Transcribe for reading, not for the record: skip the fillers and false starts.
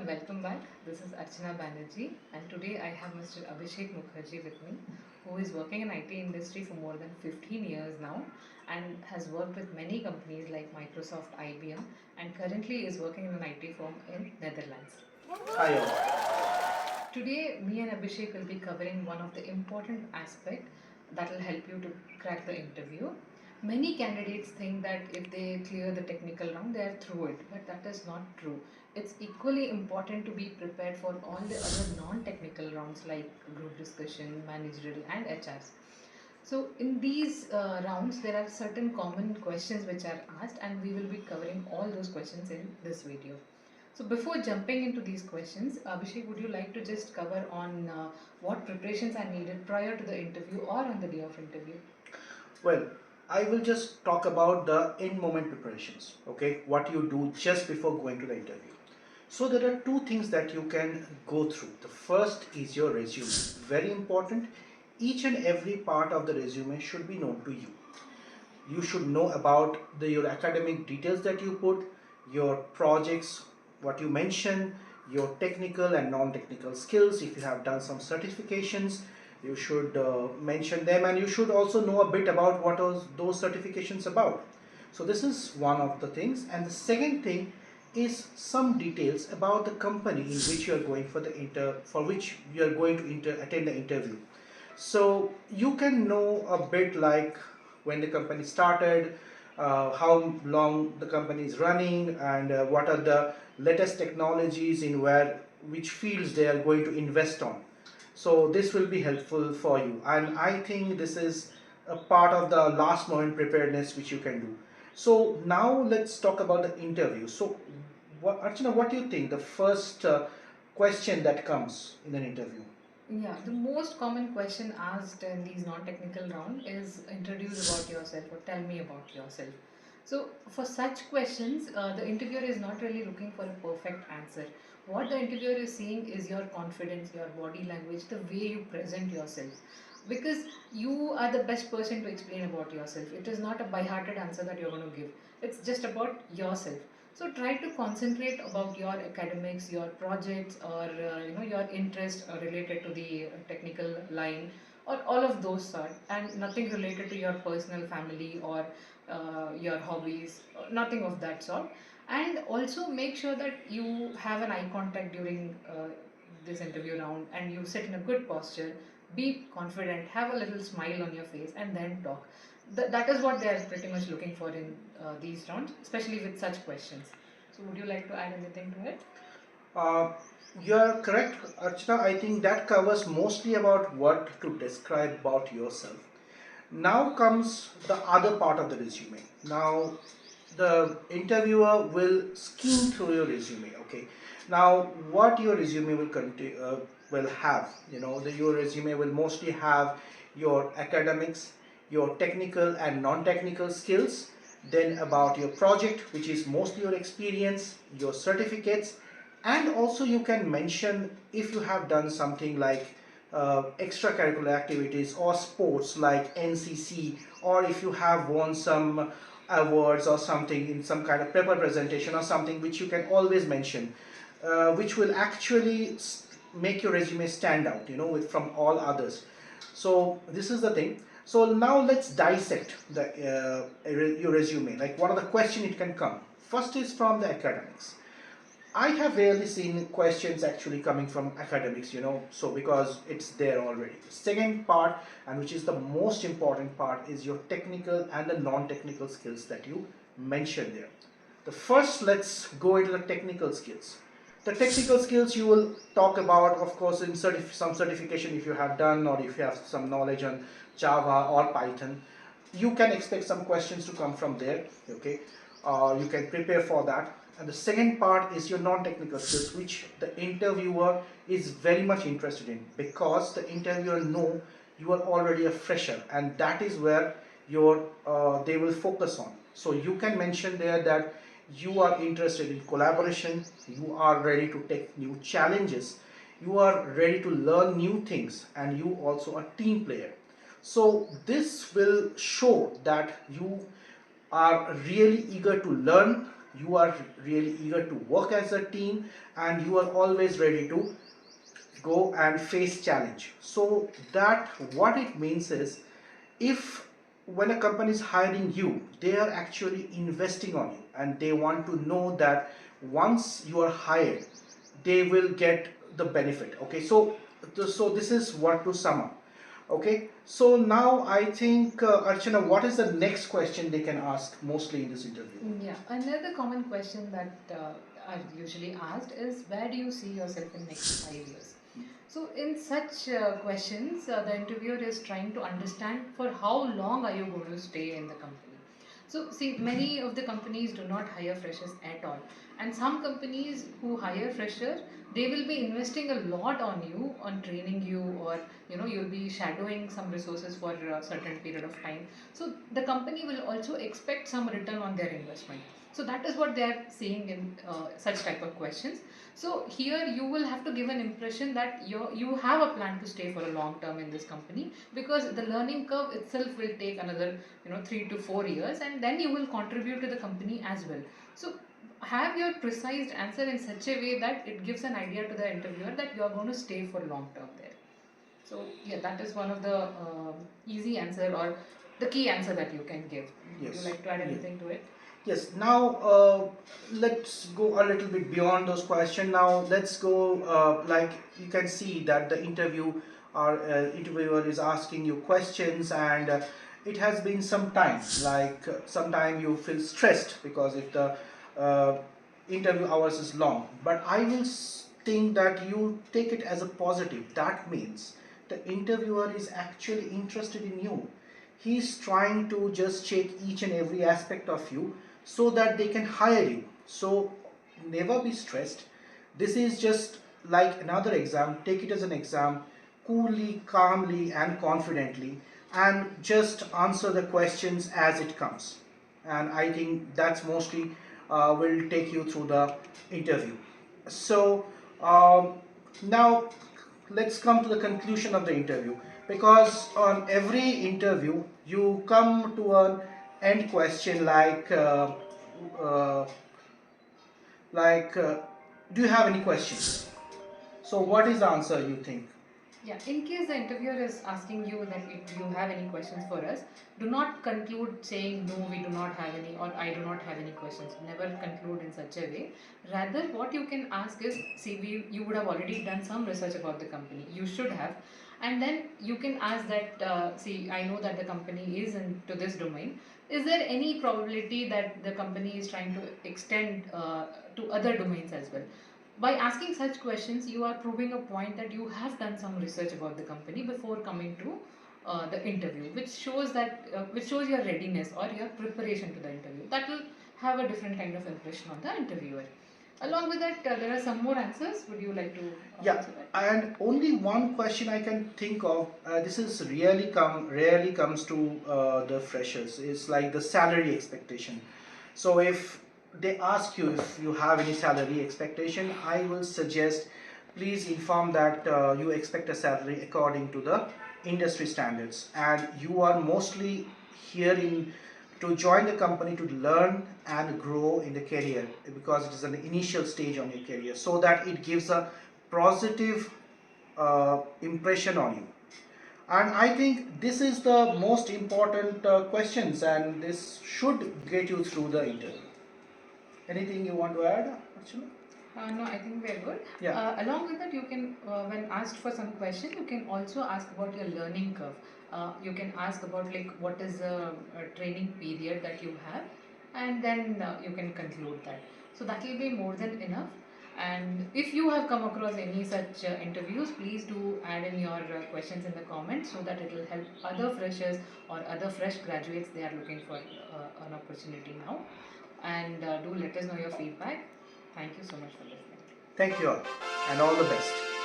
welcome back. This is Archana Banerjee, and today I have Mr. Abhishek Mukherjee with me, who is working in IT industry for more than 15 years now and has worked with many companies like Microsoft, IBM, and currently is working in an IT firm in Netherlands. Hi all. Today, me and Abhishek will be covering one of the important aspect that will help you to crack the interview. Many candidates think that if they clear the technical round, they are through it, but that is not true. It's equally important to be prepared for all the other non-technical rounds like group discussion, managerial, and HRs. So in these rounds, there are certain common questions which are asked, and we will be covering all those questions in this video. So before jumping into these questions, Abhishek, would you like to just cover on what preparations are needed prior to the interview or on the day of interview? Well, I will just talk about the in-moment preparations. Okay, what you do just before going to the interview. So there are two things that you can go through. The first is your resume. Very important. Each and every part of the resume should be known to you. You should know about your academic details that you put, your projects, what you mention, your technical and non-technical skills. If you have done some certifications, you should mention them, and you should also know a bit about what are those certifications about. So this is one of the things, and the second thing is some details about the company in which you are going for the for which you are going to attend the interview. So you can know a bit like when the company started, how long the company is running, and what are the latest technologies in which fields they are going to invest on. So this will be helpful for you, and I think this is a part of the last moment preparedness which you can do. So now let's talk about the interview. So Archana, what do you think the first question that comes in an interview? Yeah, the most common question asked in these non-technical round is introduce about yourself or tell me about yourself. So for such questions, the interviewer is not really looking for a perfect answer. What the interviewer is seeing is your confidence, your body language, the way you present yourself. Because you are the best person to explain about yourself. It is not a by-hearted answer that you're going to give. It's just about yourself. So try to concentrate about your academics, your projects, or your interest related to the technical line, or all of those sort, and nothing related to your personal family or your hobbies, nothing of that sort. And also make sure that you have an eye contact during this interview round, and you sit in a good posture. Be confident, have a little smile on your face, and then talk. That is what they are pretty much looking for in these rounds, especially with such questions. So, would you like to add anything to it? Uh, you're correct, Archana. I think that covers mostly about what to describe about yourself. Now comes the other part of the resume. Now, the interviewer will skim through your resume. Okay. Now, what your resume will have, your resume will mostly have your academics, your technical and non-technical skills, then about your project, which is mostly your experience, your certificates, and also you can mention if you have done something like extracurricular activities or sports like NCC, or if you have won some awards or something in some kind of paper presentation or something, which you can always mention, which will actually make your resume stand out, from all others. So this is the thing. So now let's dissect your resume. Like, what are the questions it can come? First is from the academics. I have rarely seen questions actually coming from academics, so because it's there already. The second part, and which is the most important part, is your technical and the non-technical skills that you mentioned there. The first, let's go into the technical skills. The technical skills you will talk about, of course, in some certification if you have done, or if you have some knowledge on Java or Python. You can expect some questions to come from there, okay? You can prepare for that. And the second part is your non-technical skills, which the interviewer is very much interested in, because the interviewer know you are already a fresher, and that is where they will focus on. So you can mention there that you are interested in collaboration, you are ready to take new challenges, you are ready to learn new things, and you also a team player. So this will show that you are really eager to learn, you are really eager to work as a team, and you are always ready to go and face challenge. So that what it means is, if when a company is hiring you, they are actually investing on you, and they want to know that once you are hired, they will get the benefit. Okay, so so this is what to sum up. Okay, so now I think, Archana, what is the next question they can ask mostly in this interview? Yeah, another common question that are usually asked is, where do you see yourself in next 5 years? So in such questions, the interviewer is trying to understand for how long are you going to stay in the company. So see, many of the companies do not hire freshers at all, and some companies who hire freshers, they will be investing a lot on you, on training you, or you'll be shadowing some resources for a certain period of time. So the company will also expect some return on their investment. So that is what they are saying in such type of questions. So here you will have to give an impression that you have a plan to stay for a long term in this company, because the learning curve itself will take another 3 to 4 years, and then you will contribute to the company as well. So have your precise answer in such a way that it gives an idea to the interviewer that you are going to stay for long term there. So yeah, that is one of the easy answer, or the key answer that you can give. Would you Yes. like to add Yeah. anything to it? Yes. Now, let's go a little bit beyond those questions. Now, let's go. Like you can see that the interviewer is asking you questions, and it has been some time. Like sometime you feel stressed because if the uh, interview hours is long. But I will think that you take it as a positive. That means the interviewer is actually interested in you. He's trying to just check each and every aspect of you so that they can hire you. So never be stressed. This is just like another exam. Take it as an exam, coolly, calmly, and confidently, and just answer the questions as it comes. And I think that's mostly will take you through the interview. So now let's come to the conclusion of the interview, because on every interview you come to an end question uh, like do you have any questions? So what is the answer you think? Yeah, in case the interviewer is asking you that if you have any questions for us, do not conclude saying no, we do not have any, or I do not have any questions. Never conclude in such a way. Rather, what you can ask is, see, you would have already done some research about the company. You should have. And then you can ask that, see, I know that the company is into this domain. Is there any probability that the company is trying to extend to other domains as well? By asking such questions, you are proving a point that you have done some research about the company before coming to the interview, which shows your readiness or your preparation to the interview. That will have a different kind of impression on the interviewer. Along with that, there are some more answers. Would you like to Yeah, answer that? and only one question I can think of. This is really rarely comes to the freshers. It's like the salary expectation. So if they ask you if you have any salary expectation, I will suggest please inform that you expect a salary according to the industry standards, and you are mostly here in to join the company to learn and grow in the career, because it is an initial stage on your career, so that it gives a positive impression on you. And I think this is the most important questions, and this should get you through the interview. Anything you want to add, Archana? No, I think we're good. Yeah. Along with that, you can, when asked for some question, you can also ask about your learning curve. You can ask about like what is the training period that you have, and then you can conclude that. So that will be more than enough. And if you have come across any such interviews, please do add in your questions in the comments so that it will help other freshers or other fresh graduates. They are looking for an opportunity now. And do let us know your feedback. Thank you so much for listening. Thank you all, and all the best.